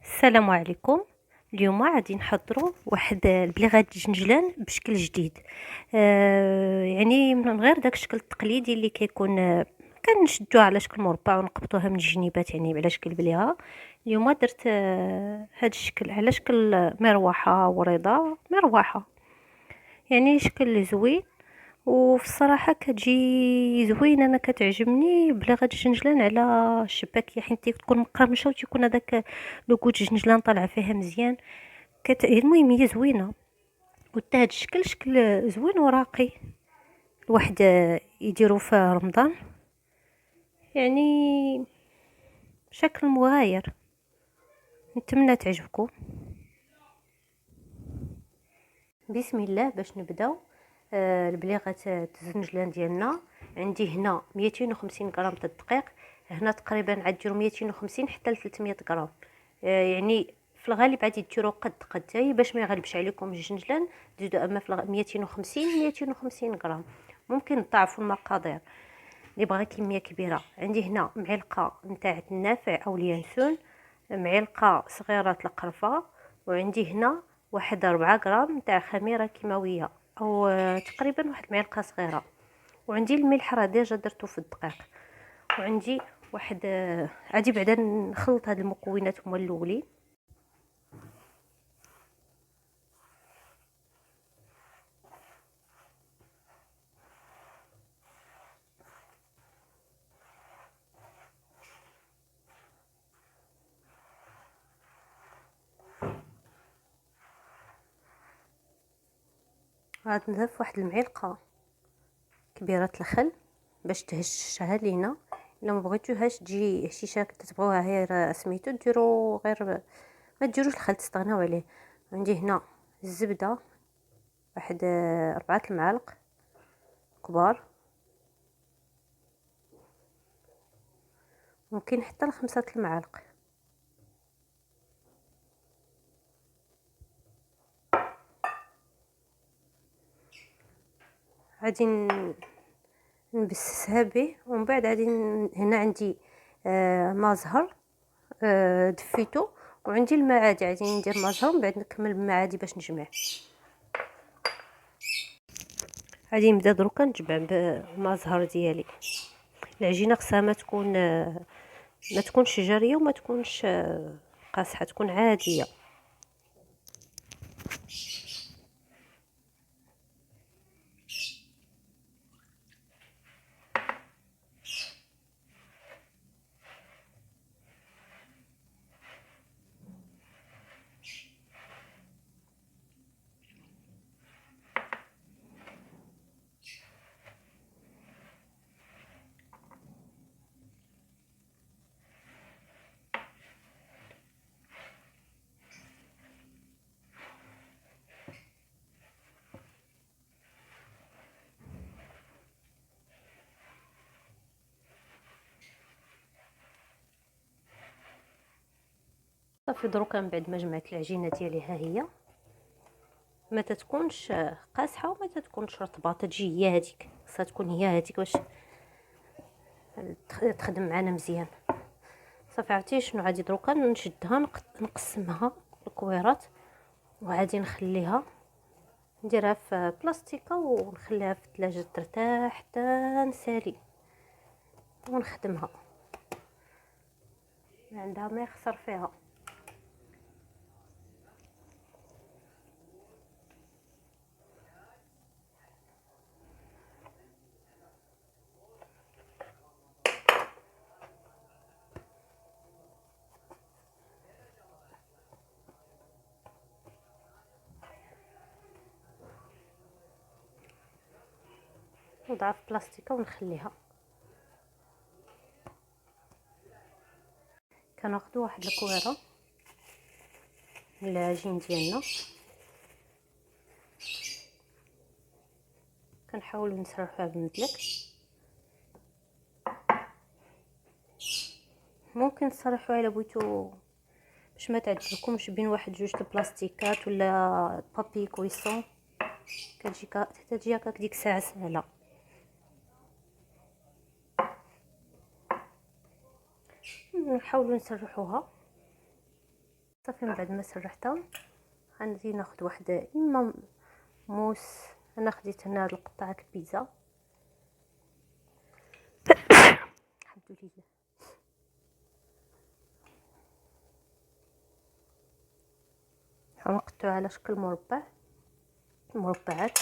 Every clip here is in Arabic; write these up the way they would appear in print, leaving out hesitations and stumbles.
السلام عليكم. اليوم غادي نحضروا واحد البليغات الجنجلان بشكل جديد. يعني من غير داك الشكل التقليدي اللي كيكون كنشدوها على شكل مربع ونقبطوها من الجنيبات يعني على شكل بليغه. اليوم درت هذا الشكل على شكل مروحه وريضه مروحه، يعني شكل زوين. وفي الصراحه كتجي زوينه، انا كتعجبني بلاغه الجنجلان على الشباكيه حيت تكون مقرمشه وتيكون هذاك لوغو الجنجلان طالع فيها مزيان. المهم هي زوينه، وحتى هذا الشكل شكل زوين وراقي الواحد يديرو في رمضان، يعني شكل مغاير. نتمنى تعجبكم. بسم الله. باش نبداو البليغه الزنجلان ديالنا، عندي هنا 250 غرام تاع الدقيق. هنا تقريبا غديروا 250 حتى ل 300 غرام. يعني في الغالب غادي ديروا قد هي باش ما يغلبش عليكم الجنجلان. تزيدوا اما في 250 غرام. ممكن تضاعفوا المقادير اللي بغى كميه كبيره. عندي هنا معلقه نتاع النافع او اليانسون، معلقه صغيره القرفه، وعندي هنا واحد 4 غرام تاع خميره كيماويه او تقريبا واحد معلقه صغيره. وعندي الملح راه ديجا درتو في الدقيق. وعندي واحد عادي بعدا نخلط هاد المكونات هما الاولين. غاد نضيف واحد المعلقه كبيره الخل باش تهشها لينا. الا ما بغيتوهاش تجي هشيشه تتبغوها غير سميتو ديروا غير، ما ديروش الخل تستغناو عليه. عندي هنا الزبده واحد 4 المعالق كبار، ممكن حتى ل5 المعالق. غادي نبسسها به، ومن بعد غادي هنا عندي ماء زهر دفيتو، وعندي الماء عادي غادي ندير ماء زهر ومن بعد نكمل بالماء عادي باش نجمع. غادي نبدا دروكا نجمع بالماء زهر ديالي. العجينه خصها ما تكونش جاريه وما تكونش قاصحه، تكون عاديه. صافي دروكا من بعد ما جمعت العجينه ديالي ها هي، ما تتكونش قاصحه وما تتكونش رطبه، تجي هي هذيك، خصها تكون هي هذيك باش تخدم معنا مزيان. صافي عرفتي شنو غادي دروكا نشدها نقسمها لكويرات، وغادي نخليها نديرها في بلاستيكه ونخليها في الثلاجه ترتاح حتى نسالي ونخدمها، ما عندها ما يخسر فيها. نوضعها في بلاستيكه ونخليها. كناخذوا واحد الكويره من العجين ديالنا، كنحاولوا نسرحوها بالمدلك. ممكن تصرحوها الا بغيتو باش ما تعذبكمش بين واحد جوج البلاستيكات ولا بابي كويسون، كتجي هكاك ديك الساعه سهله. نحاولوا نسرحوها. صافي من بعد ما سرحتها غنجي ناخذ واحد اما موس. انا خديت هنا هاد القطعه البيتزا الحمد لله. غنقطعو على شكل مربعات.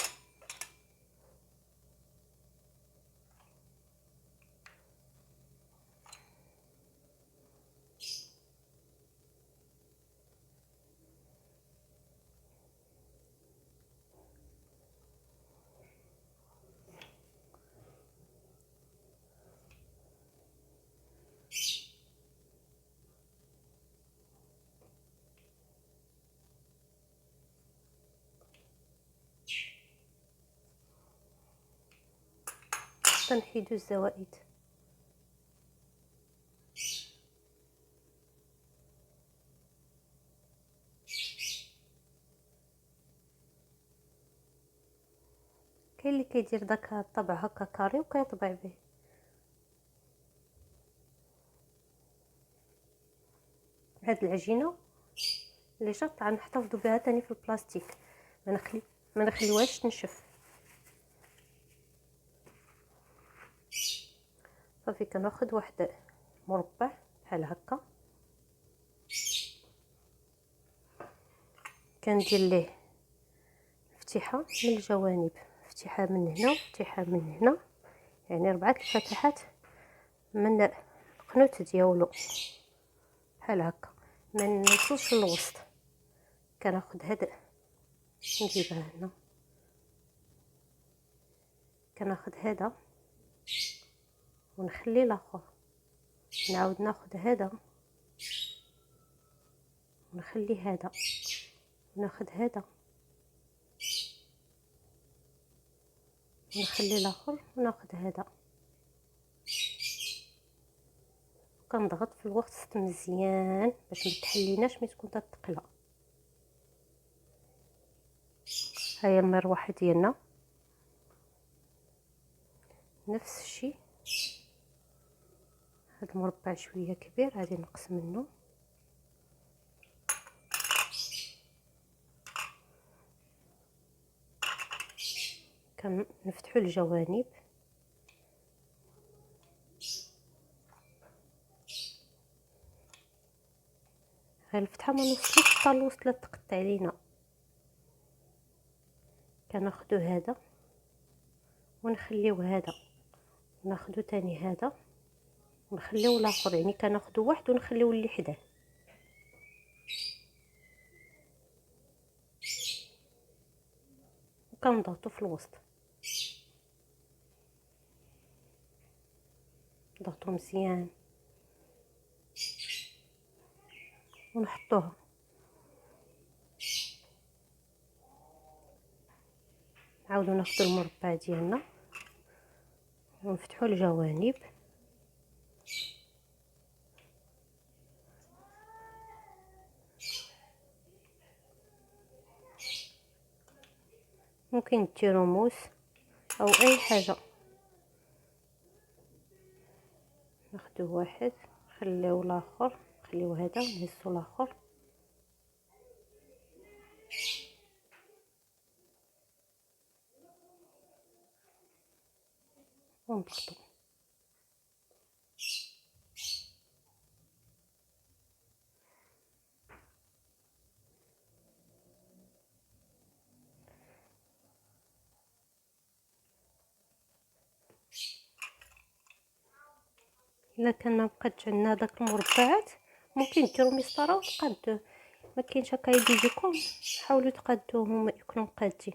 كنحيدو الزوائد. كاين اللي كيدير داك الطبع هكا كاري وكيطبع به. هاد العجينه اللي جات غنحتفظوا بها تاني في البلاستيك، ما نخليوهاش تنشف. صافي كناخذ واحد مربع بحال هكا، كندير ليه فتحه من الجوانب، فتحه من هنا وفتحه من هنا، يعني 4 فتحات من القنوت ديالو بحال هكا، ما نوصلش للوسط. كناخذ هاد نجيبها هنا، كناخذ هذا ونخلي الاخر، نعاود ناخذ هذا ونخلي هذا، ناخذ هذا ونخلي الاخر وناخذ هذا. كنضغط في الوسط مزيان باش ما تحليناش ملي تكون تتقلى. ها هي المروحه ديالنا نفس الشيء. هاد المربع شويه كبير غادي نقص منه، كنفتحوا الجوانب. ها الفتحه ما نوصلش حتى الوسط لا تقطع علينا. كناخذوا هذا ونخليو هذا، ناخذوا تاني هذا ونخليو الاخر، يعني كناخذوا واحد ونخليو اللي حداه. وكنضغطوا في الوسط، نضغطوا مزيان ونحطوها. نعاودوا ناخذوا المربع ديالنا ونفتحوا الجوانب. ممكن ديروا موس او اي حاجه. ناخذوا واحد نخليو الاخر، نخليو هذا ونهزوا الاخر ونضغطوا. الا كان ما بقاتش عندنا داك المربعات ممكن ديروا مسطره وتقادوا. ما كاينش هكا يديكم، حاولوا تقادوهم يكونوا قادين.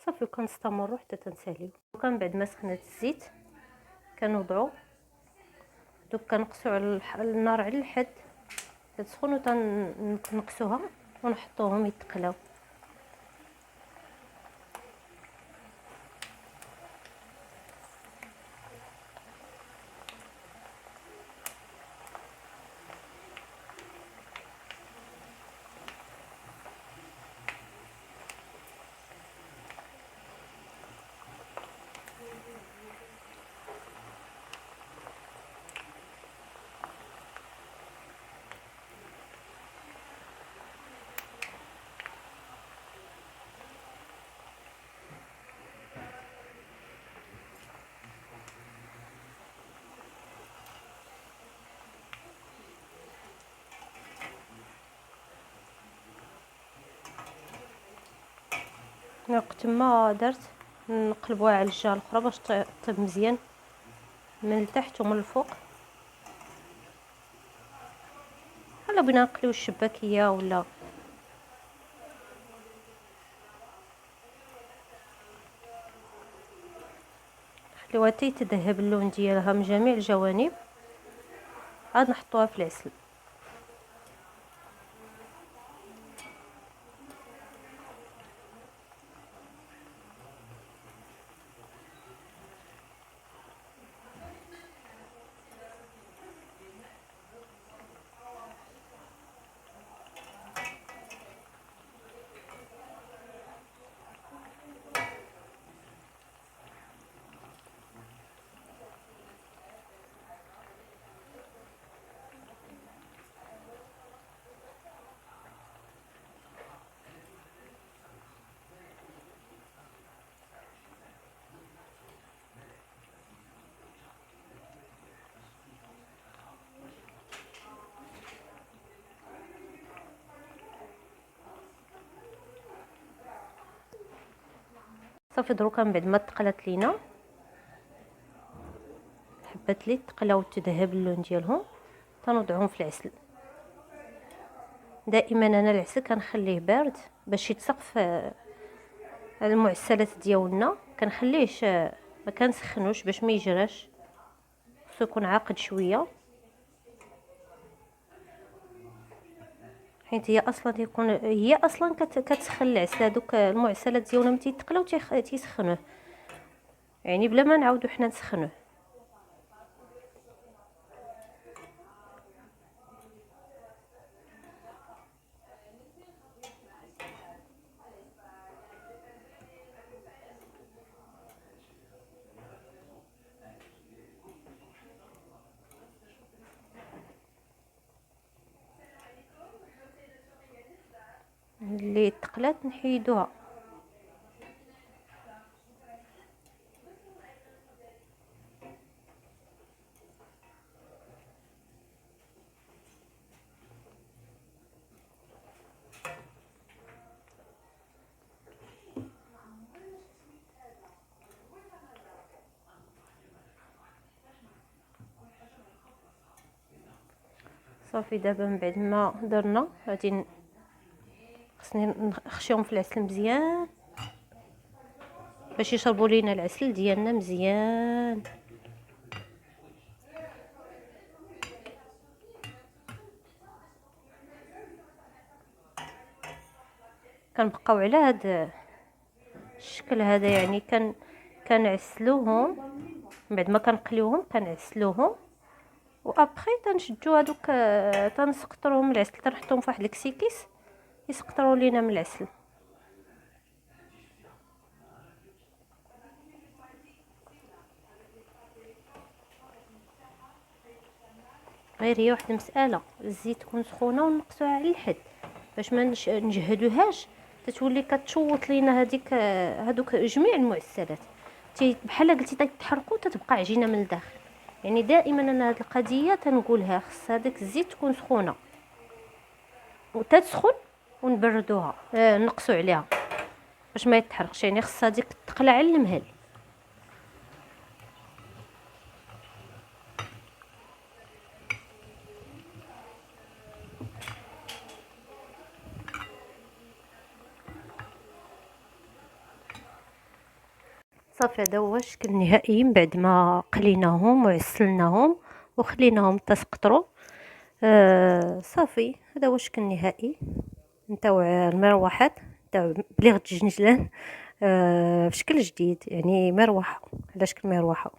صافي كنستمروا حتى تنساليو. وكان بعد ما سخنات الزيت كنوضعوا دوك، كنقصوا على النار على الحد تسخن وتنقصوها ونحطوهم يتقلاو. وقت ما درت نقلبوها على الجهه الاخرى باش طيب مزيان من التحت ومن الفوق. بحال بغينا نقليو الشباكيه ولا خليوها حتى يتذهب اللون ديالها من جميع الجوانب. عاد نحطوها في العسل. صافي دروكا من بعد ما تقلات لينا حبات لي تقلاو تذهب اللون ديالهم تنوضعهم في العسل. دائما انا العسل كنخليه بارد باش يتسق في المعسلات ديالنا، كنخليهش ما كنسخنوش باش ما يجراش، خصو يكون عاقد شويه حيت هي اصلا كتسخن العسل. هذوك المعسلات ديالنا ملي تيتقلاو تيسخنوه، يعني بلا ما نعاودو حنا نسخنوه. اللي تقلات نحيدوها. صافي دابا من بعد ما درنا غادي خصني نخشيهم في العسل مزيان باش يشربوا لينا العسل ديالنا مزيان. كنبقاو على هذا الشكل هذا، يعني كنعسلوهم من بعد ما كنقليوهم كنعسلوهم، وابخي تنشدو هذوك تنسقطروهم العسل، تنحطوهم في واحد الكسيكيس يسقطروا لينا من العسل. غير هي واحد المساله، الزيت تكون سخونه ونقصوها على الحد باش ما نجهدوهاش تتولي كتشوط لينا هذوك جميع المعسلات بحال قلتي تحرقوا تتبقى عجينه من الداخل. يعني دائما انا هذه القضيه تنقولها، خص هذاك الزيت تكون سخونه وتتسخن ونبردوها نقصوا عليها باش ما يتحرقش، يعني خص هذيك تقلع على المهل. صافي هذا هو الشكل النهائي من بعد ما قليناهم وعسلناهم وخليناهم تسقطروا. صافي هذا هو الشكل النهائي نتاع المروحات نتاع بليغ الجنجلان في شكل جديد، يعني مروحه على شكل مروحه.